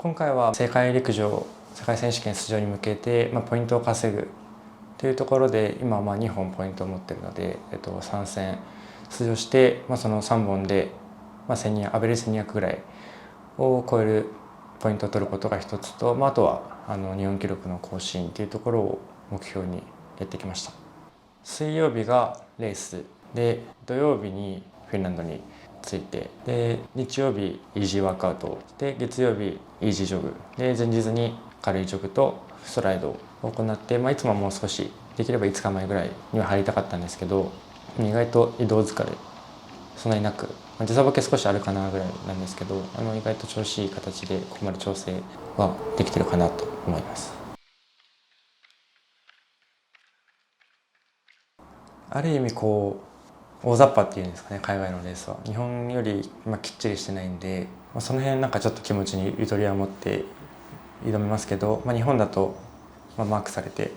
今回は世界陸上、世界選手権出場に向けて、ポイントを稼ぐというところで今2本ポイントを持っているので、3戦出場して、その3本で、1200アベレージ1200ぐらいを超えるポイントを取ることが一つと、あとは日本記録の更新というところを目標にやってきました。水曜日がレースで、土曜日にフィンランドに着いて、で日曜日イージーワークアウトで、月曜日イージージョグで、前日に軽いジョグとストライドを行って、いつももう少しできれば5日前ぐらいには入りたかったんですけど、意外と移動疲れそんなになく、時差ボケ少しあるかなぐらいなんですけど、意外と調子いい形でここまで調整はできてるかなと思います。ある意味大雑把っていうんですかね、海外のレースは日本よりきっちりしてないんで、その辺ちょっと気持ちにゆとりは持って挑みますけど、日本だとマークされて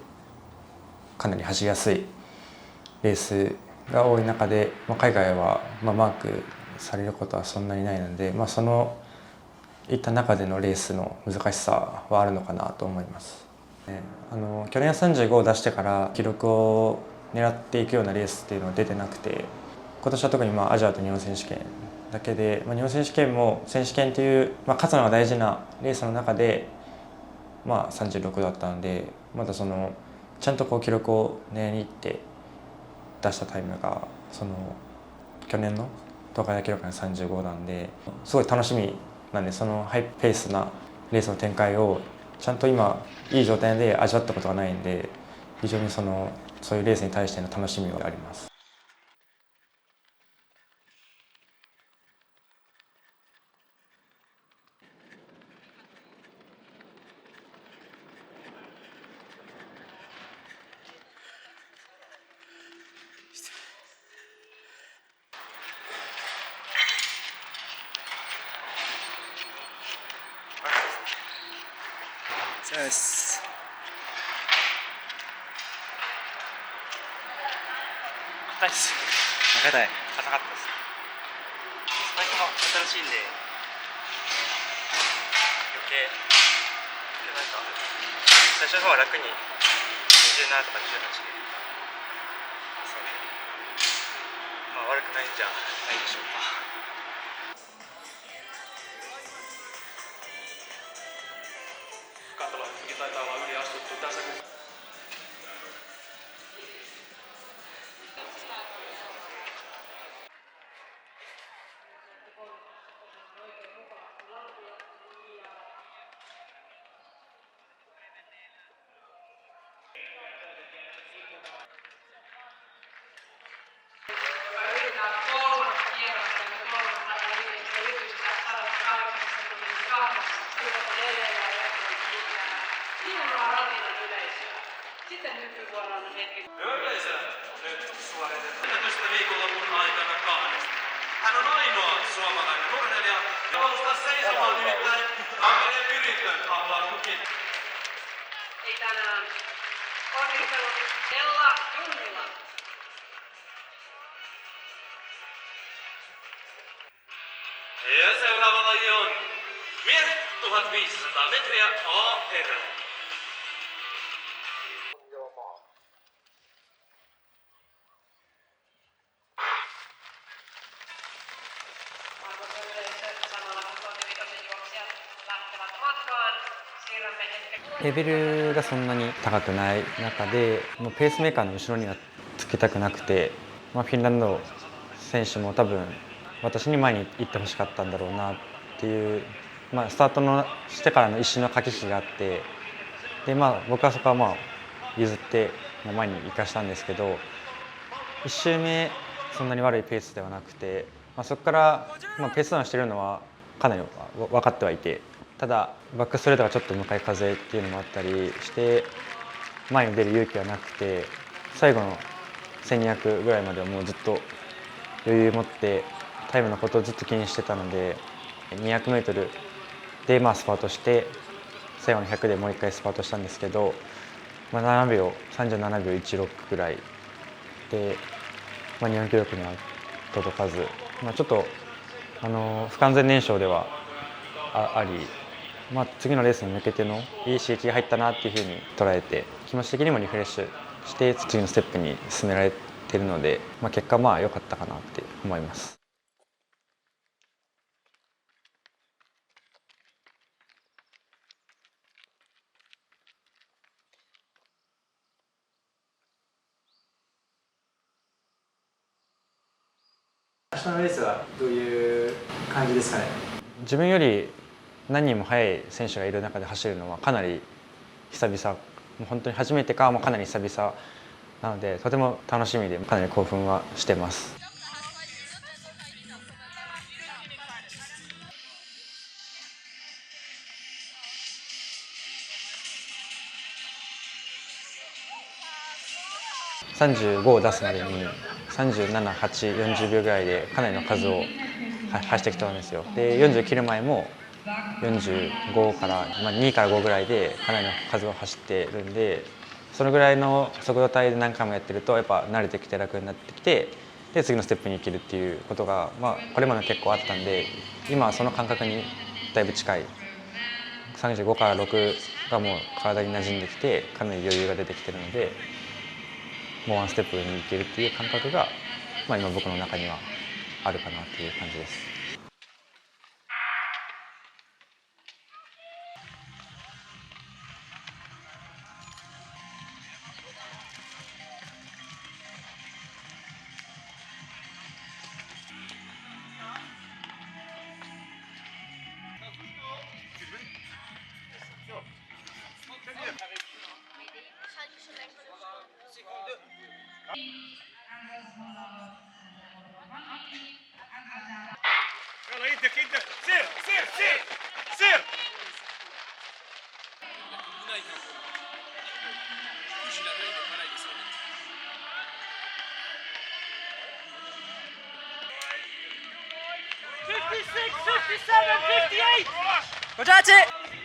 かなり走りやすいレースが多い中で、海外はマークされることはそんなにないので、そのいった中でのレースの難しさはあるのかなと思います。去年は35を出してから記録を狙っていくようなレースっていうのは出てなくて、今年は特にアジアと日本選手権だけで、日本選手権も選手権っていう、勝つのが大事なレースの中で、36だったので、まだちゃんと記録を狙いに行って出したタイムが去年の東海大記録の35なんで、すごい楽しみなんで、そのハイペースなレースの展開をちゃんと今いい状態で味わったことがないんで、非常にそういうレースに対しての楽しみはあります。そうです。硬いっす。硬い。硬かったです。スパイクも新しいんで、余計最初の方は楽に27とか28で、悪くないんじゃないでしょうか。Hän on ainoa suomalainen urheilija, nousta seisomaan, nimittäin Amelie Pyrintö haluaa tukin. Ei tänään. Onnittelut Ella Junnila. Ja seuraava laji on miehet 1500 metriä A-erä. Samalla kun Suomi-vitosen juoksijat lähtevät matkaan, siirrämme hetken. レベルがそんなに高くない中で、ペースメーカーの後ろにはつけたくなくて、フィンランド選手も多分私に前に行ってほしかったんだろうなっていう、スタートのしてからの一瞬の駆け引きがあって、で僕はそこは譲って前に行かしたんですけど、1周目そんなに悪いペースではなくて、そこからペースダウンしてるのはかなり分かってはいて、ただバックストレートがちょっと向かい風っていうのもあったりして前に出る勇気はなくて、最後の1200ぐらいまではもうずっと余裕持ってタイムのことをずっと気にしてたので、200m でスパートして最後の100でもう一回スパートしたんですけど、37秒16ぐらいで、日本記録には届かず、ちょっと不完全燃焼ではあり、次のレースに向けてのいい刺激が入ったなっていうふうに捉えて、気持ち的にもリフレッシュして次のステップに進められてるので、結果良かったかなって思います。明日のレースはどういう感じですかね。自分より何人も速い選手がいる中で走るのはかなり久々、もう本当に初めてかかなり久々なので、とても楽しみでかなり興奮はしてます。35を出すまでに37、8、40秒ぐらいでかなりの数を走ってきたんですよ。で40切る前も45から、2から5ぐらいでかなりの数を走ってるんで、そのぐらいの速度帯で何回もやってるとやっぱ慣れてきて楽になってきて、で次のステップに行けるっていうことが、これまで結構あったんで、今はその感覚にだいぶ近い。35から6がもう体に馴染んできて、かなり余裕が出てきてるので、もうワンステップ上に行けるっていう感覚が、今僕の中にはあるかなっていう感じです。يلا يدك يدك سير سير سير سير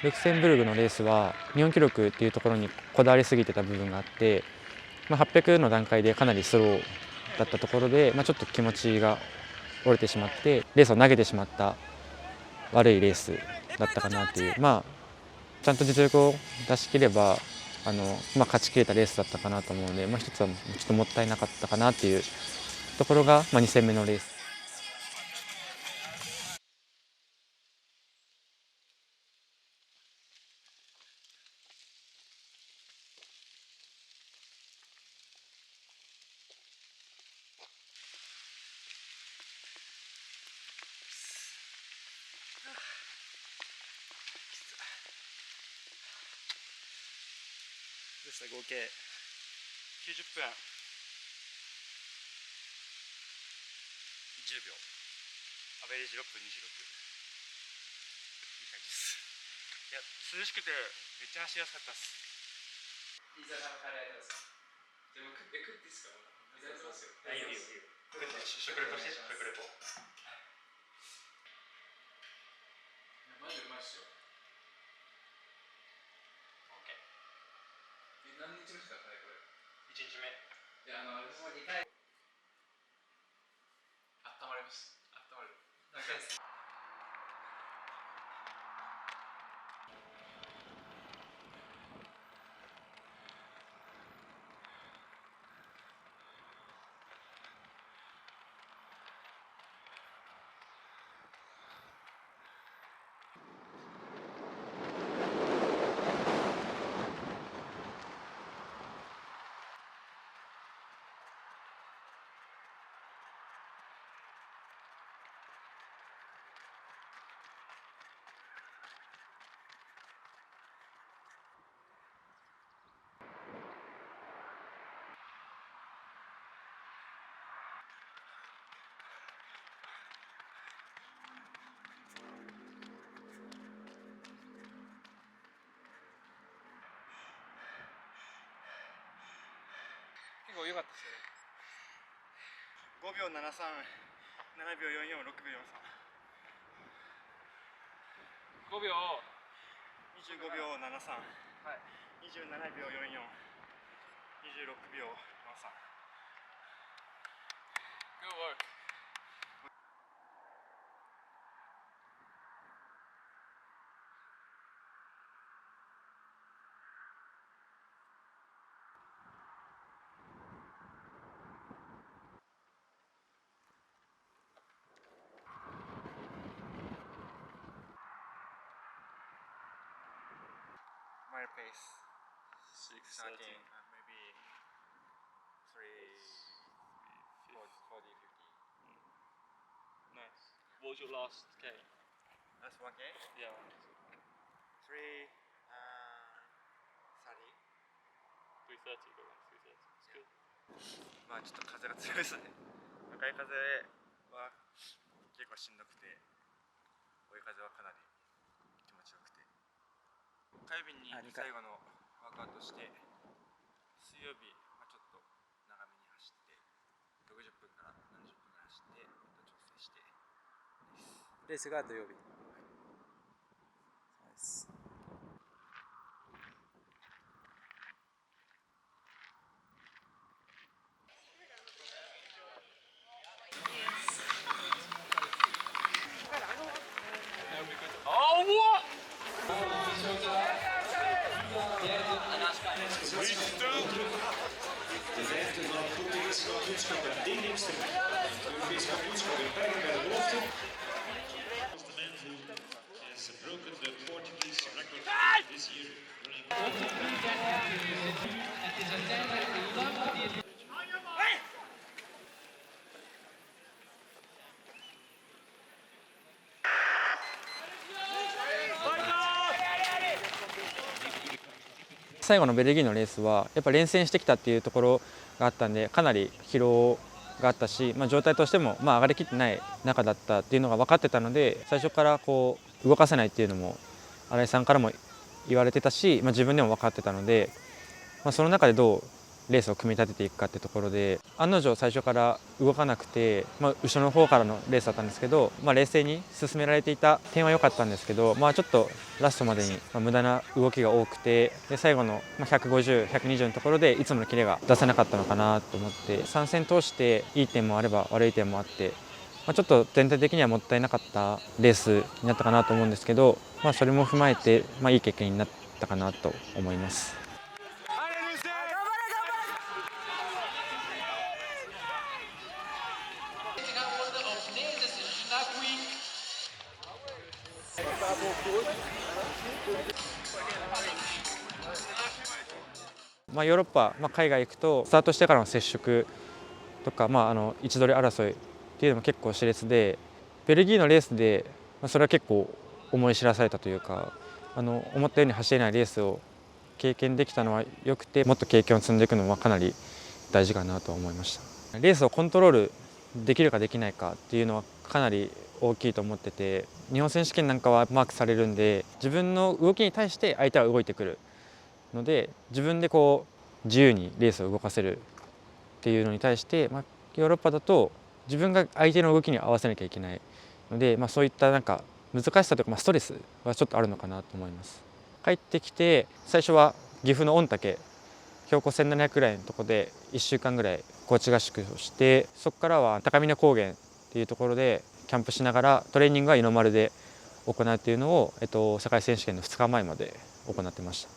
ルクセンブルクのレースは日本記録っていうところにこだわりすぎてた部分があって、800の段階でかなりスローだったところで、ちょっと気持ちが折れてしまってレースを投げてしまった悪いレースだったかなっていう、ちゃんと実力を出し切れば勝ち切れたレースだったかなと思うので、一つはちょっともったいなかったかなっていうところが、2戦目のレース。でした合計90分10秒、アベレージ6分26、いい感じです。いや涼しくてめっちゃ走りやすかったです。飯沢さんからやりますか。でも食っていいですか。いただきますよ。いいよいいよいいよ。食レポして食レポ。マジでうまいっすよ。何日目ですかねこれ。1日目。いやもう2回。温まります。温まる。何回ですか。結構良かったですよね。5秒73、7秒44、6秒43。5秒25秒73、はい、27秒44、26秒43。Good work。pace 13, maybe 40, 50. Nice. What was your last K? That's 1K? Yeah. 3, 30. 330 go around 330. It's good. まあちょっと風が強いですね。向かい風は結構しんどくて、追い風はかなり気持ちよくて。火曜日に最後のワークアウトして、水曜日はちょっと長めに走って、60分から70分ぐらい走って、調整してレースが土曜日。ナイス。De vijfde van het Portugees kampioenschap en Deenlijkste Europees kampioenschap in Bergen bij de belofte. The man who has broken the Portuguese record this year. 最後のベルギーのレースはやっぱ連戦してきたっていうところがあったんで、かなり疲労があったし、状態としても上がりきってない中だったっていうのが分かってたので、最初からこう動かせないっていうのも新井さんからも言われてたし、自分でも分かってたので、その中でどうレースを組み立てていくかってところで、案の定最初から動かなくて、後ろの方からのレースだったんですけど、冷静に進められていた点は良かったんですけど、ちょっとラストまでに無駄な動きが多くて、で最後の150、120のところでいつものキレが出せなかったのかなと思って、3戦通していい点もあれば悪い点もあって、ちょっと全体的にはもったいなかったレースになったかなと思うんですけど、それも踏まえて、いい経験になったかなと思います。ヨーロッパ、海外行くとスタートしてからの接触とか、位置取り争いっていうのも結構熾烈で、ベルギーのレースで、それは結構思い知らされたというか、思ったように走れないレースを経験できたのは良くて、もっと経験を積んでいくのはかなり大事かなと思いました。レースをコントロールできるかできないかっていうのはかなり大きいと思ってて、日本選手権なんかはマークされるんで、自分の動きに対して相手は動いてくるので、自分でこう自由にレースを動かせるっていうのに対して、ヨーロッパだと自分が相手の動きに合わせなきゃいけないので、そういった難しさというか、ストレスはちょっとあるのかなと思います。帰ってきて最初は岐阜の御嶽、標高1700くらいのところで1週間ぐらい高地合宿をして、そこからは高峰高原っていうところでキャンプしながらトレーニングは二の丸で行うっていうのを、世界選手権の2日前まで行ってました。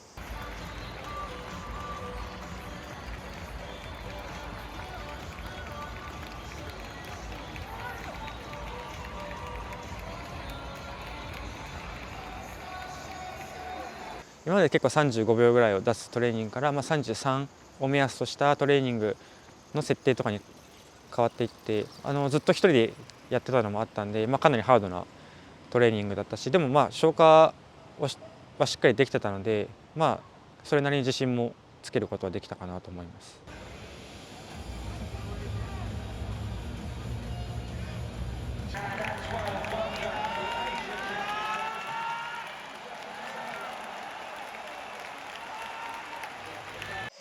今まで結構35秒ぐらいを出すトレーニングから、33を目安としたトレーニングの設定とかに変わっていって、ずっと一人でやってたのもあったんで、かなりハードなトレーニングだったし、でも消化はしっかりできてたので、それなりに自信もつけることはできたかなと思います。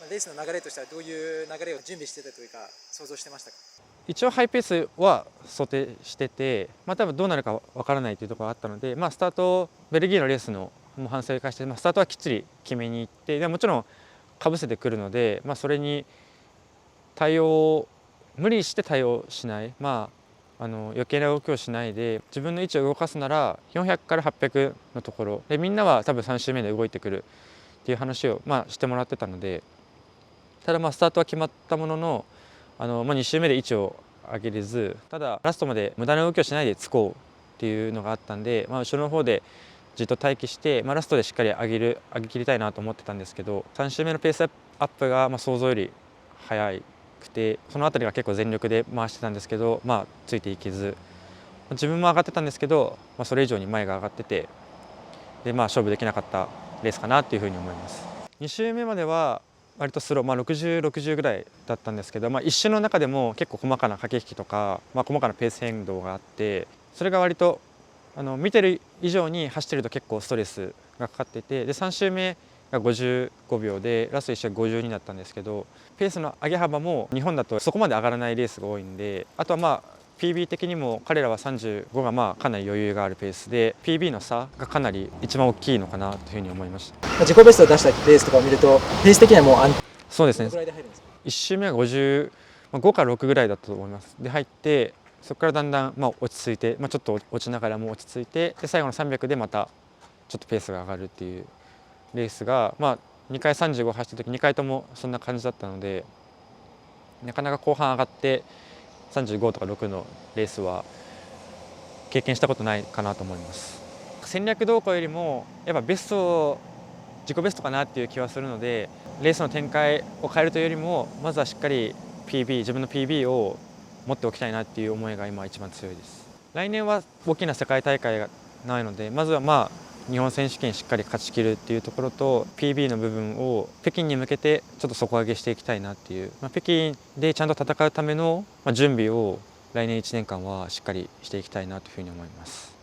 レースの流れとしてはどういう流れを準備してたというか想像してましたか？一応ハイペースは想定してて、多分どうなるかわからないというところがあったので、スタートベルギーのレースの反省を生かして、スタートはきっちり決めに行って、でもちろんかぶせてくるので、それに無理して対応しない、余計な動きをしないで、自分の位置を動かすなら400から800のところで、みんなは多分3周目で動いてくるっていう話をしてもらってたので、ただスタートは決まったものの、2周目で位置を上げれず、ただラストまで無駄な動きをしないでつこうっていうのがあったんで、後ろの方でじっと待機して、ラストでしっかり上げ切りたいなと思ってたんですけど、3周目のペースアップが想像より速くて、その辺りが結構全力で回してたんですけど、ついていけず、自分も上がってたんですけど、それ以上に前が上がってて、で勝負できなかったレースかなというふうに思います。2周目までは割とスロー、60、60ぐらいだったんですけど、1周の中でも結構細かな駆け引きとか、細かなペース変動があって、それが割と見てる以上に走ってると結構ストレスがかかってて、で3周目が55秒でラスト1周は52だったんですけど、ペースの上げ幅も日本だとそこまで上がらないレースが多いんで、あとはPB 的にも彼らは35がかなり余裕があるペースで PB の差がかなり一番大きいのかなというふうに思いました。自己ベストを出したレースとかを見るとペース的にはもうそうですね、どのくらいで入るんですか1周目は55から6ぐらいだったと思います。で入って、そこからだんだん落ち着いて、ちょっと落ちながらも落ち着いて、で最後の300でまたちょっとペースが上がるっていうレースが、2回35走った時2回ともそんな感じだったので、なかなか後半上がって35とか6のレースは経験したことないかなと思います。戦略動向よりもやっぱ自己ベストかなっていう気はするので、レースの展開を変えるというよりもまずはしっかり自分の PB を持っておきたいなっていう思いが今一番強いです。来年は大きな世界大会がないので、まずは日本選手権しっかり勝ち切るっていうところと PB の部分を北京に向けてちょっと底上げしていきたいなっていう、北京でちゃんと戦うための準備を来年1年間はしっかりしていきたいなというふうに思います。